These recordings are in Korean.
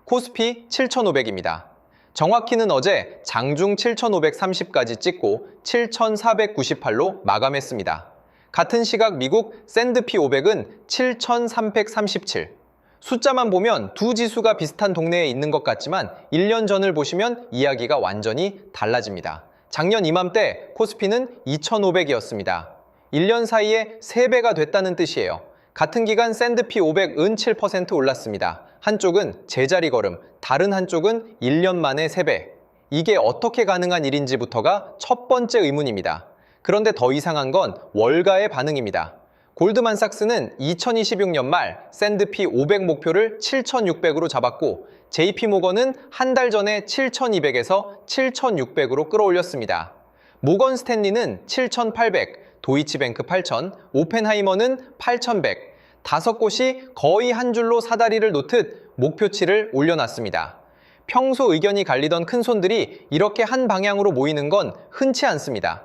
코스피 7,500입니다. 정확히는 어제 장중 7,530까지 찍고 7,498로 마감했습니다. 같은 시각 미국 샌드피 500은 7,337. 숫자만 보면 두 지수가 비슷한 동네에 있는 것 같지만 1년 전을 보시면 이야기가 완전히 달라집니다. 작년 이맘때 코스피는 2,500이었습니다. 1년 사이에 3배가 됐다는 뜻이에요. 같은 기간 샌드피 500은 7% 올랐습니다. 한쪽은 제자리 걸음, 다른 한쪽은 1년 만에 3배. 이게 어떻게 가능한 일인지부터가 첫 번째 의문입니다. 그런데 더 이상한 건 월가의 반응입니다. 골드만삭스는 2026년 말 샌드피 500 목표를 7,600으로 잡았고 JP모건은 한 달 전에 7,200에서 7,600으로 끌어올렸습니다. 모건 스탠리는 7,800, 도이치뱅크 8,000, 오펜하이머는 8,100, 5곳이 거의 한 줄로 사다리를 놓듯 목표치를 올려놨습니다. 평소 의견이 갈리던 큰손들이 이렇게 한 방향으로 모이는 건 흔치 않습니다.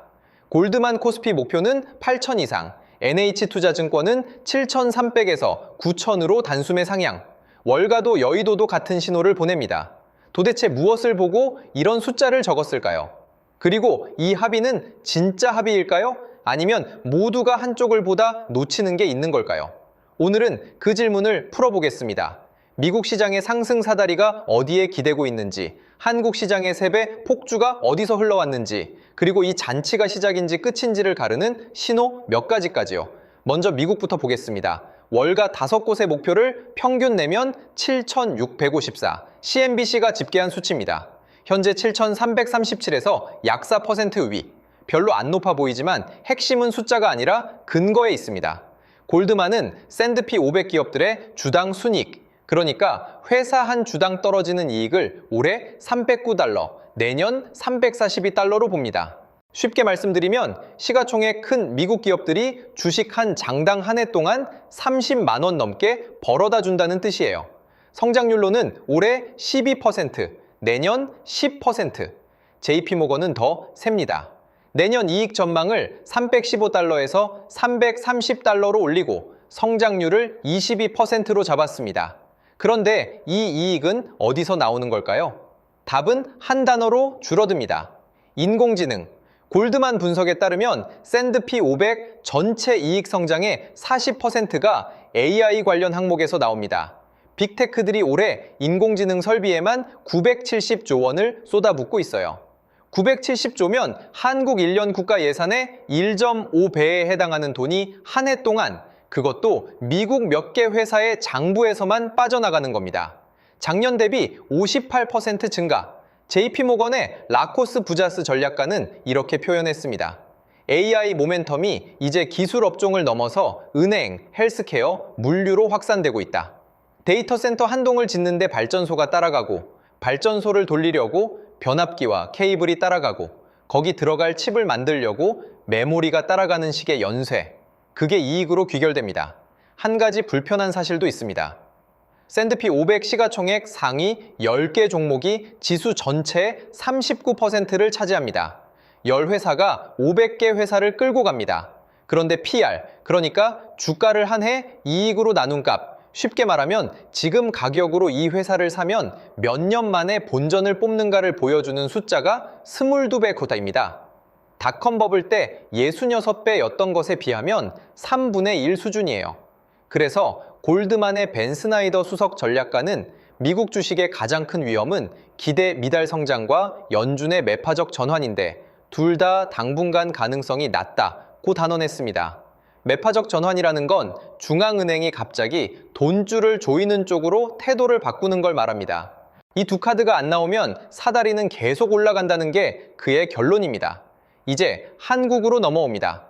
골드만 코스피 목표는 8,000 이상, NH투자증권은 7,300에서 9,000으로 단숨에 상향, 월가도 여의도도 같은 신호를 보냅니다. 도대체 무엇을 보고 이런 숫자를 적었을까요? 그리고 이 합의는 진짜 합의일까요? 아니면 모두가 한쪽을 보다 놓치는 게 있는 걸까요? 오늘은 그 질문을 풀어보겠습니다. 미국 시장의 상승 사다리가 어디에 기대고 있는지, 한국 시장의 3배 폭주가 어디서 흘러왔는지, 그리고 이 잔치가 시작인지 끝인지를 가르는 신호 몇 가지까지요. 먼저 미국부터 보겠습니다. 월가 5곳의 목표를 평균 내면 7,654, CNBC가 집계한 수치입니다. 현재 7,337에서 약 4% 위. 별로 안 높아 보이지만 핵심은 숫자가 아니라 근거에 있습니다. 골드만은 샌드피 500 기업들의 주당 순이익, 그러니까 회사 한 주당 떨어지는 이익을 올해 309달러, 내년 342달러로 봅니다. 쉽게 말씀드리면 시가총액 큰 미국 기업들이 주식 한 장당 한 해 동안 30만 원 넘게 벌어다 준다는 뜻이에요. 성장률로는 올해 12%, 내년 10%, JP모건은 더 셉니다. 내년 이익 전망을 315달러에서 330달러로 올리고 성장률을 22%로 잡았습니다. 그런데 이 이익은 어디서 나오는 걸까요? 답은 한 단어로 줄어듭니다. 인공지능. 골드만 분석에 따르면 샌드피 500 전체 이익 성장의 40%가 AI 관련 항목에서 나옵니다. 빅테크들이 올해 인공지능 설비에만 970조 원을 쏟아붓고 있어요. 970조면 한국 1년 국가 예산의 1.5배에 해당하는 돈이 한 해 동안, 그것도 미국 몇 개 회사의 장부에서만 빠져나가는 겁니다. 작년 대비 58% 증가. JP모건의 라코스 부자스 전략가는 이렇게 표현했습니다. AI 모멘텀이 이제 기술 업종을 넘어서 은행, 헬스케어, 물류로 확산되고 있다. 데이터 센터 한 동을 짓는데 발전소가 따라가고, 발전소를 돌리려고 변압기와 케이블이 따라가고, 거기 들어갈 칩을 만들려고 메모리가 따라가는 식의 연쇄. 그게 이익으로 귀결됩니다. 한 가지 불편한 사실도 있습니다. 샌드피 500 시가총액 상위 10개 종목이 지수 전체의 39%를 차지합니다. 10회사가 500개 회사를 끌고 갑니다. 그런데 PR, 그러니까 주가를 한 해 이익으로 나눈 값, 쉽게 말하면 지금 가격으로 이 회사를 사면 몇 년 만에 본전을 뽑는가를 보여주는 숫자가 22배 코타입니다. 닷컴 버블 때 66배였던 것에 비하면 3분의 1 수준이에요. 그래서 골드만의 벤 스나이더 수석 전략가는 미국 주식의 가장 큰 위험은 기대 미달 성장과 연준의 매파적 전환인데 둘 다 당분간 가능성이 낮다고 단언했습니다. 매파적 전환이라는 건 중앙은행이 갑자기 돈줄을 조이는 쪽으로 태도를 바꾸는 걸 말합니다. 이 두 카드가 안 나오면 사다리는 계속 올라간다는 게 그의 결론입니다. 이제 한국으로 넘어옵니다.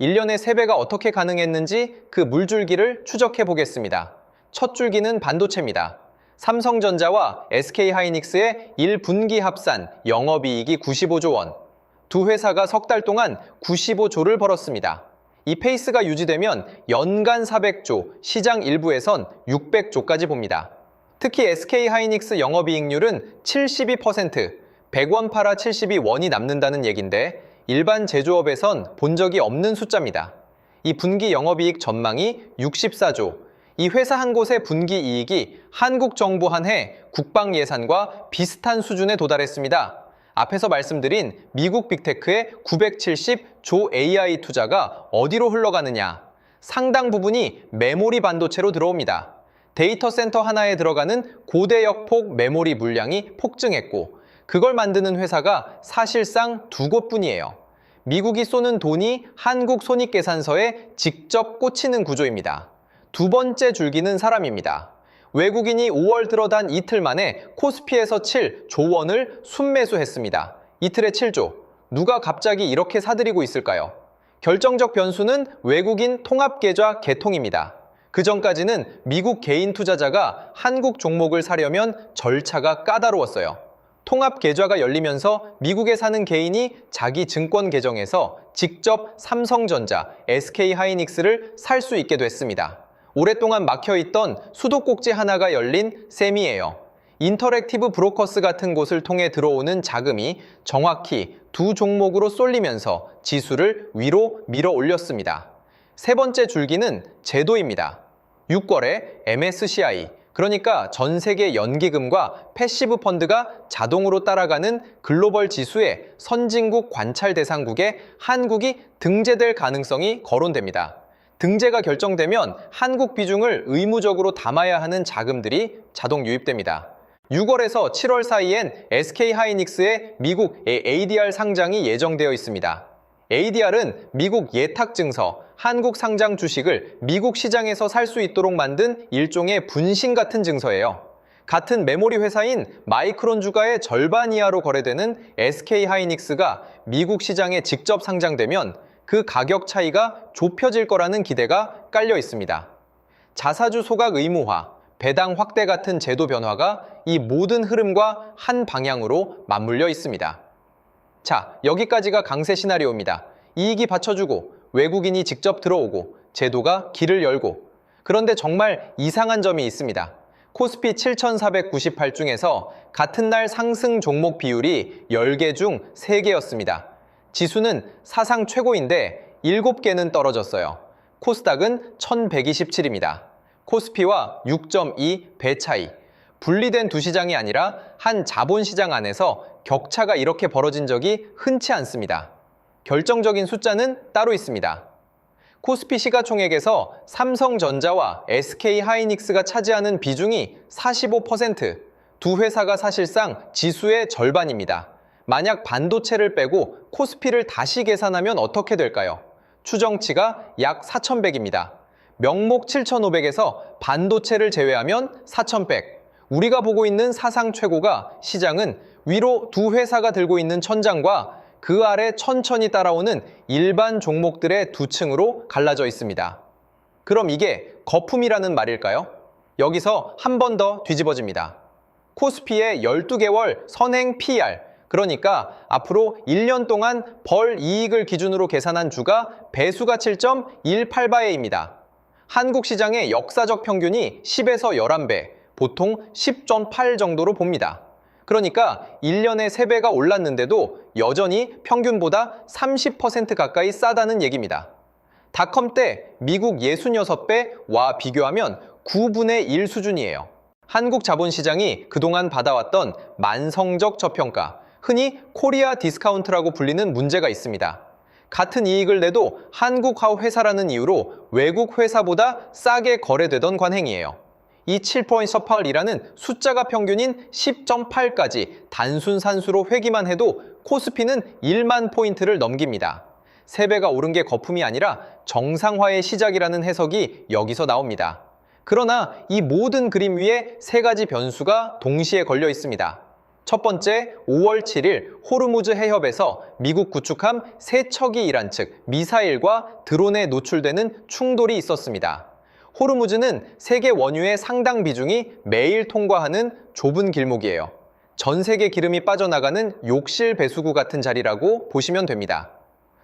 1년에 3배가 어떻게 가능했는지 그 물줄기를 추적해 보겠습니다. 첫 줄기는 반도체입니다. 삼성전자와 SK하이닉스의 1분기 합산 영업이익이 95조 원. 두 회사가 석 달 동안 95조를 벌었습니다. 이 페이스가 유지되면 연간 400조, 시장 일부에선 600조까지 봅니다. 특히 SK하이닉스 영업이익률은 72%, 100원 팔아 72원이 남는다는 얘긴데 일반 제조업에선 본 적이 없는 숫자입니다. 이 분기 영업이익 전망이 64조, 이 회사 한 곳의 분기 이익이 한국 정부 한 해 국방 예산과 비슷한 수준에 도달했습니다. 앞에서 말씀드린 미국 빅테크의 970조 AI 투자가 어디로 흘러가느냐? 상당 부분이 메모리 반도체로 들어옵니다. 데이터 센터 하나에 들어가는 고대역폭 메모리 물량이 폭증했고 그걸 만드는 회사가 사실상 두 곳뿐이에요. 미국이 쏘는 돈이 한국 손익계산서에 직접 꽂히는 구조입니다. 두 번째 줄기는 사람입니다. 외국인이 5월 들어단 이틀 만에 코스피에서 7조 원을 순매수했습니다. 이틀에 7조. 누가 갑자기 이렇게 사들이고 있을까요? 결정적 변수는 외국인 통합계좌 개통입니다. 그 전까지는 미국 개인 투자자가 한국 종목을 사려면 절차가 까다로웠어요. 통합계좌가 열리면서 미국에 사는 개인이 자기 증권 계정에서 직접 삼성전자, SK하이닉스를 살 수 있게 됐습니다. 오랫동안 막혀있던 수도꼭지 하나가 열린 셈이에요. 인터랙티브 브로커스 같은 곳을 통해 들어오는 자금이 정확히 두 종목으로 쏠리면서 지수를 위로 밀어 올렸습니다. 세 번째 줄기는 제도입니다. 6월에 MSCI, 그러니까 전 세계 연기금과 패시브 펀드가 자동으로 따라가는 글로벌 지수의 선진국 관찰 대상국에 한국이 등재될 가능성이 거론됩니다. 등재가 결정되면 한국 비중을 의무적으로 담아야 하는 자금들이 자동 유입됩니다. 6월에서 7월 사이엔 SK하이닉스의 미국 ADR 상장이 예정되어 있습니다. ADR은 미국 예탁증서, 한국 상장 주식을 미국 시장에서 살 수 있도록 만든 일종의 분신 같은 증서예요. 같은 메모리 회사인 마이크론 주가의 절반 이하로 거래되는 SK하이닉스가 미국 시장에 직접 상장되면 그 가격 차이가 좁혀질 거라는 기대가 깔려 있습니다. 자사주 소각 의무화, 배당 확대 같은 제도 변화가 이 모든 흐름과 한 방향으로 맞물려 있습니다. 자, 여기까지가 강세 시나리오입니다. 이익이 받쳐주고 외국인이 직접 들어오고 제도가 길을 열고 그런데 정말 이상한 점이 있습니다. 코스피 7,498 중에서 같은 날 상승 종목 비율이 10개 중 3개였습니다. 지수는 사상 최고인데 7개는 떨어졌어요. 코스닥은 1127입니다. 코스피와 6.2 배 차이. 분리된 두 시장이 아니라 한 자본시장 안에서 격차가 이렇게 벌어진 적이 흔치 않습니다. 결정적인 숫자는 따로 있습니다. 코스피 시가총액에서 삼성전자와 SK하이닉스가 차지하는 비중이 45%, 두 회사가 사실상 지수의 절반입니다. 만약 반도체를 빼고 코스피를 다시 계산하면 어떻게 될까요? 추정치가 약 4,100입니다. 명목 7,500에서 반도체를 제외하면 4,100. 우리가 보고 있는 사상 최고가 시장은 위로 두 회사가 들고 있는 천장과 그 아래 천천히 따라오는 일반 종목들의 두 층으로 갈라져 있습니다. 그럼 이게 거품이라는 말일까요? 여기서 한 번 더 뒤집어집니다. 코스피의 12개월 선행 PR, 그러니까 앞으로 1년 동안 벌 이익을 기준으로 계산한 주가 배수가 7.18배입니다. 한국 시장의 역사적 평균이 10에서 11배, 보통 10.8 정도로 봅니다. 그러니까 1년에 3배가 올랐는데도 여전히 평균보다 30% 가까이 싸다는 얘기입니다. 닷컴 때 미국 66배와 비교하면 9분의 1 수준이에요. 한국 자본시장이 그동안 받아왔던 만성적 저평가, 흔히 코리아 디스카운트라고 불리는 문제가 있습니다. 같은 이익을 내도 한국화 회사라는 이유로 외국 회사보다 싸게 거래되던 관행이에요. 이 7.18이라는 숫자가 평균인 10.8까지 단순 산수로 회귀만 해도 코스피는 1만 포인트를 넘깁니다. 3배가 오른 게 거품이 아니라 정상화의 시작이라는 해석이 여기서 나옵니다. 그러나 이 모든 그림 위에 3가지 변수가 동시에 걸려 있습니다. 첫 번째, 5월 7일 호르무즈 해협에서 미국 구축함 세 척이 이란 측 미사일과 드론에 노출되는 충돌이 있었습니다. 호르무즈는 세계 원유의 상당 비중이 매일 통과하는 좁은 길목이에요. 전 세계 기름이 빠져나가는 욕실 배수구 같은 자리라고 보시면 됩니다.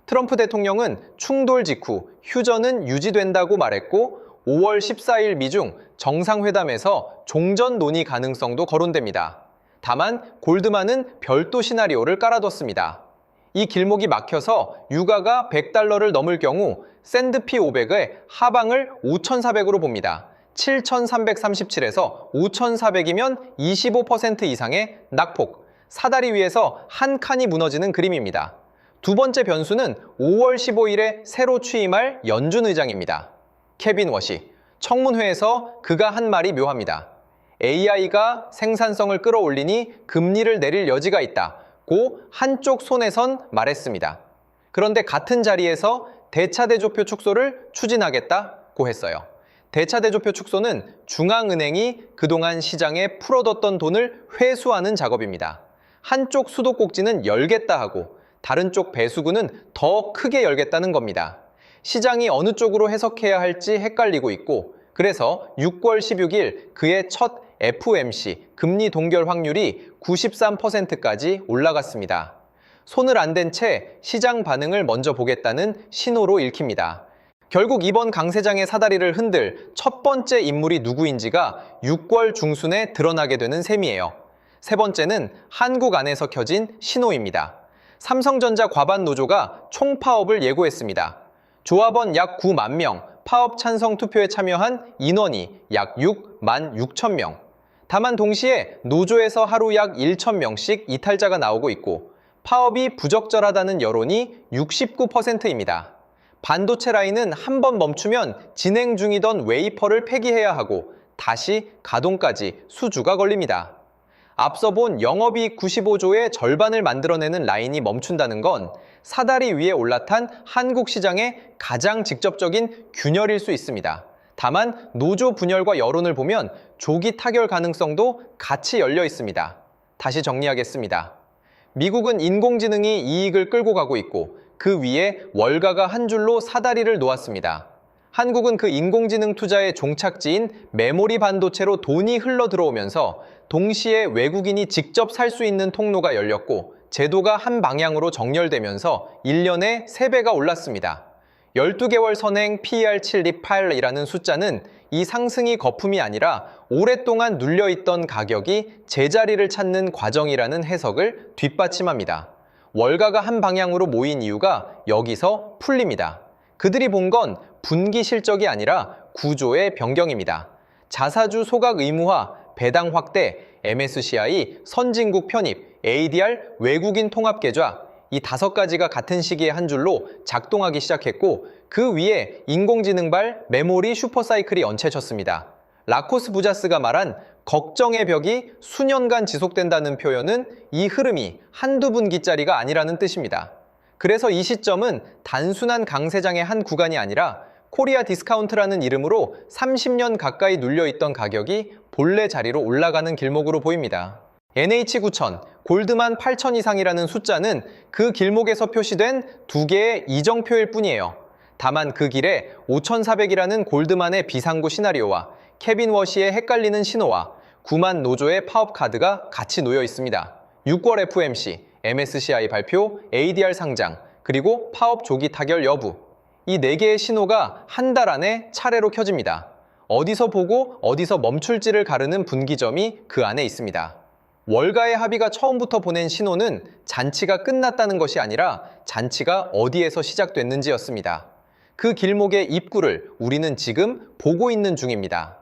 트럼프 대통령은 충돌 직후 휴전은 유지된다고 말했고 5월 14일 미중 정상회담에서 종전 논의 가능성도 거론됩니다. 다만 골드만은 별도 시나리오를 깔아뒀습니다. 이 길목이 막혀서 유가가 $100를 넘을 경우 샌드피 500의 하방을 5,400으로 봅니다. 7,337에서 5,400이면 25% 이상의 낙폭, 사다리 위에서 한 칸이 무너지는 그림입니다. 두 번째 변수는 5월 15일에 새로 취임할 연준 의장입니다. 케빈 워시, 청문회에서 그가 한 말이 묘합니다. AI가 생산성을 끌어올리니 금리를 내릴 여지가 있다고 한쪽 손에선 말했습니다. 그런데 같은 자리에서 대차대조표 축소를 추진하겠다고 했어요. 대차대조표 축소는 중앙은행이 그동안 시장에 풀어뒀던 돈을 회수하는 작업입니다. 한쪽 수도꼭지는 열겠다 하고 다른 쪽 배수구는 더 크게 열겠다는 겁니다. 시장이 어느 쪽으로 해석해야 할지 헷갈리고 있고, 그래서 6월 16일 그의 첫 FOMC 금리 동결 확률이 93%까지 올라갔습니다. 손을 안 댄 채 시장 반응을 먼저 보겠다는 신호로 읽힙니다. 결국 이번 강세장의 사다리를 흔들 첫 번째 인물이 누구인지가 6월 중순에 드러나게 되는 셈이에요. 세 번째는 한국 안에서 켜진 신호입니다. 삼성전자 과반 노조가 총파업을 예고했습니다. 조합원 약 9만 명, 파업 찬성 투표에 참여한 인원이 약 6만 6천 명. 다만 동시에 노조에서 하루 약 1천 명씩 이탈자가 나오고 있고 파업이 부적절하다는 여론이 69%입니다. 반도체 라인은 한 번 멈추면 진행 중이던 웨이퍼를 폐기해야 하고 다시 가동까지 수주가 걸립니다. 앞서 본 영업이익 95조의 절반을 만들어내는 라인이 멈춘다는 건 사다리 위에 올라탄 한국 시장의 가장 직접적인 균열일 수 있습니다. 다만 노조 분열과 여론을 보면 조기 타결 가능성도 같이 열려 있습니다. 다시 정리하겠습니다. 미국은 인공지능이 이익을 끌고 가고 있고 그 위에 월가가 한 줄로 사다리를 놓았습니다. 한국은 그 인공지능 투자의 종착지인 메모리 반도체로 돈이 흘러 들어오면서 동시에 외국인이 직접 살 수 있는 통로가 열렸고 제도가 한 방향으로 정렬되면서 1년에 3배가 올랐습니다. 12개월 선행 PER 728이라는 숫자는 이 상승이 거품이 아니라 오랫동안 눌려있던 가격이 제자리를 찾는 과정이라는 해석을 뒷받침합니다. 월가가 한 방향으로 모인 이유가 여기서 풀립니다. 그들이 본 건 분기 실적이 아니라 구조의 변경입니다. 자사주 소각 의무화, 배당 확대, MSCI, 선진국 편입, ADR, 외국인 통합 계좌, 이 5가지가 같은 시기에 한 줄로 작동하기 시작했고 그 위에 인공지능발 메모리 슈퍼사이클이 얹혀졌습니다. 라코스 부자스가 말한 걱정의 벽이 수년간 지속된다는 표현은 이 흐름이 한두 분기짜리가 아니라는 뜻입니다. 그래서 이 시점은 단순한 강세장의 한 구간이 아니라 코리아 디스카운트라는 이름으로 30년 가까이 눌려있던 가격이 본래 자리로 올라가는 길목으로 보입니다. NH9000, 골드만 8000 이상이라는 숫자는 그 길목에서 표시된 2개의 이정표일 뿐이에요. 다만 그 길에 5400이라는 골드만의 비상구 시나리오와 케빈 워시의 헷갈리는 신호와 9만 노조의 파업 카드가 같이 놓여 있습니다. 6월 FOMC, MSCI 발표, ADR 상장, 그리고 파업 조기 타결 여부. 이 4개의 신호가 한 달 안에 차례로 켜집니다. 어디서 보고 어디서 멈출지를 가르는 분기점이 그 안에 있습니다. 월가의 합의가 처음부터 보낸 신호는 잔치가 끝났다는 것이 아니라 잔치가 어디에서 시작됐는지였습니다. 그 길목의 입구를 우리는 지금 보고 있는 중입니다.